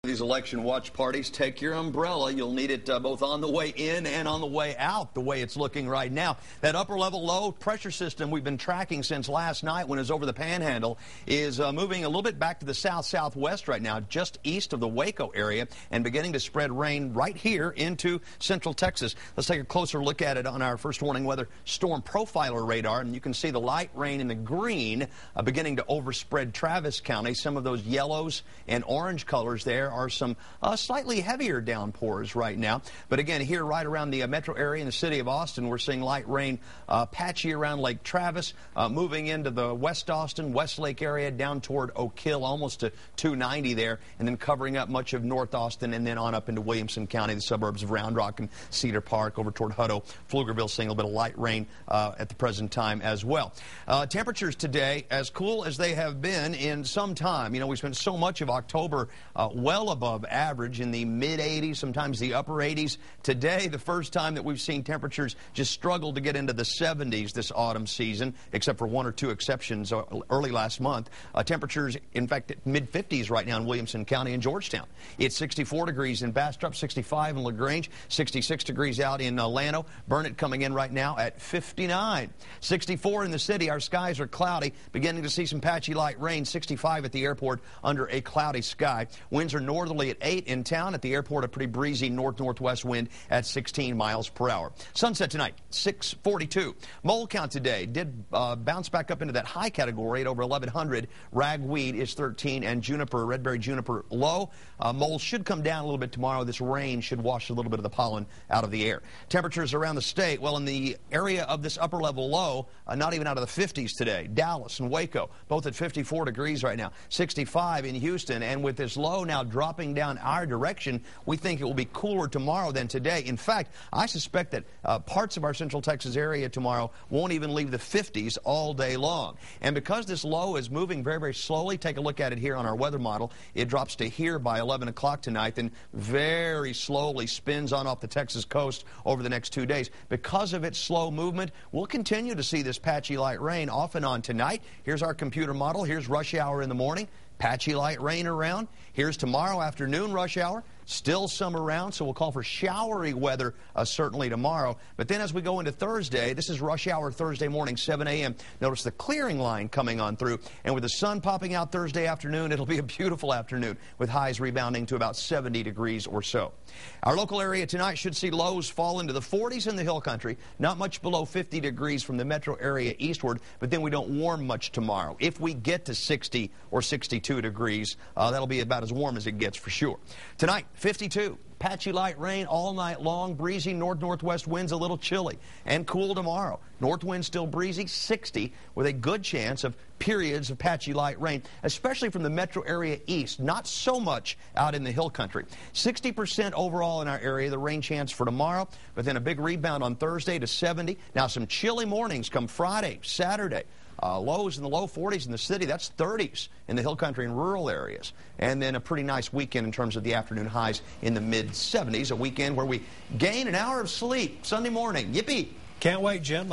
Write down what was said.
These election watch parties, take your umbrella. You'll need it both on the way in and on the way out, the way it's looking right now. That upper level low pressure system we've been tracking since last night when it was over the Panhandle is moving a little bit back to the south-southwest right now, just east of the Waco area, and beginning to spread rain right here into central Texas. Let's take a closer look at it on our first warning weather storm profiler radar, and you can see the light rain in the green beginning to overspread Travis County. Some of those yellows and orange colors there are some slightly heavier downpours right now. But again, here right around the metro area in the city of Austin, we're seeing light rain patchy around Lake Travis, moving into the West Austin, Westlake area, down toward Oak Hill, almost to 290 there, and then covering up much of North Austin and then on up into Williamson County, the suburbs of Round Rock and Cedar Park, over toward Hutto. Pflugerville seeing a little bit of light rain at the present time as well. Temperatures today as cool as they have been in some time. You know, we spent so much of October well above average in the mid-80s, sometimes the upper 80s. Today, the first time that we've seen temperatures just struggle to get into the 70s this autumn season, except for one or two exceptions early last month. Temperatures, in fact, mid-50s right now in Williamson County and Georgetown. It's 64 degrees in Bastrop, 65 in LaGrange, 66 degrees out in Llano. Burnett coming in right now at 59. 64 in the city. Our skies are cloudy, beginning to see some patchy light rain. 65 at the airport under a cloudy sky. Winds are northerly at 8 in town. At the airport, a pretty breezy north-northwest wind at 16 miles per hour. Sunset tonight, 6:42. Mole count today did bounce back up into that high category at over 1,100. Ragweed is 13 and juniper, redberry juniper low. Moles should come down a little bit tomorrow. This rain should wash a little bit of the pollen out of the air. Temperatures around the state, well, in the area of this upper level low, not even out of the 50s today. Dallas and Waco, both at 54 degrees right now. 65 in Houston, and with this low now dropping down our direction, we think it will be cooler tomorrow than today. In fact, I suspect that parts of our central Texas area tomorrow won't even leave the 50s all day long. And because this low is moving very, very slowly, take a look at it here on our weather model. It drops to here by 11 o'clock tonight, then very slowly spins on off the Texas coast over the next 2 days. Because of its slow movement, we'll continue to see this patchy light rain off and on tonight. Here's our computer model. Here's rush hour in the morning. Patchy light rain around. Here's tomorrow afternoon rush hour. Still some around, so we'll call for showery weather certainly tomorrow. But then as we go into Thursday, this is rush hour Thursday morning, 7 a.m. Notice the clearing line coming on through. And with the sun popping out Thursday afternoon, it'll be a beautiful afternoon with highs rebounding to about 70 degrees or so. Our local area tonight should see lows fall into the 40s in the hill country, not much below 50 degrees from the metro area eastward, but then we don't warm much tomorrow. If we get to 60 or 62 degrees, that'll be about as warm as it gets for sure. Tonight, 52. Patchy light rain all night long. Breezy north-northwest winds, a little chilly. And cool tomorrow. North wind still breezy, 60, with a good chance of periods of patchy light rain, especially from the metro area east. Not so much out in the hill country. 60% overall in our area, the rain chance for tomorrow, but then a big rebound on Thursday to 70. Now some chilly mornings come Friday, Saturday. Lows in the low 40s in the city. That's 30s in the hill country and rural areas. And then a pretty nice weekend in terms of the afternoon highs in the mid-70s. A weekend where we gain an hour of sleep Sunday morning. Yippee! Can't wait, Jim.